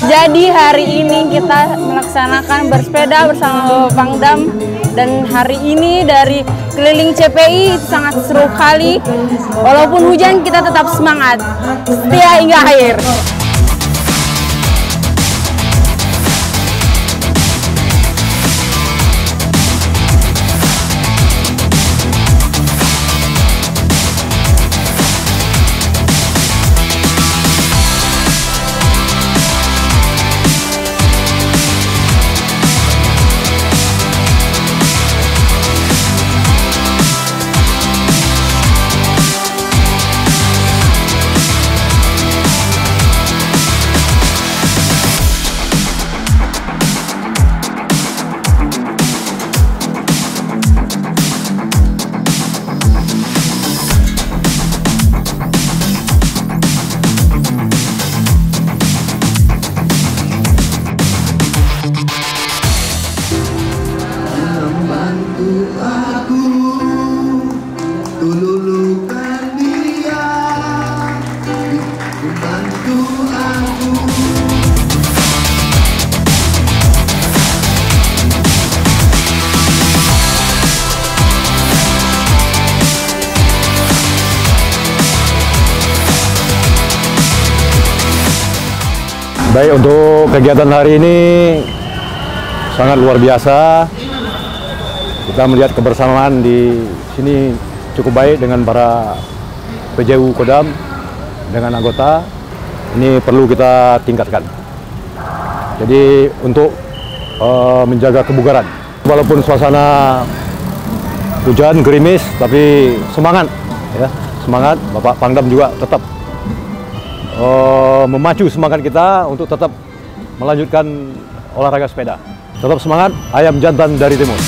Jadi hari ini kita melaksanakan bersepeda bersama Pangdam, dan hari ini dari keliling CPI sangat seru kali. Walaupun hujan kita tetap semangat, setia hingga akhir. Baik, untuk kegiatan hari ini sangat luar biasa. Kita melihat kebersamaan di sini cukup baik dengan para PJU Kodam, dengan anggota. Ini perlu kita tingkatkan. Jadi untuk menjaga kebugaran. Walaupun suasana hujan, gerimis, tapi semangat, ya, semangat. Bapak Pangdam juga tetap memacu semangat kita untuk tetap melanjutkan olahraga sepeda. Tetap semangat, ayam jantan dari timur.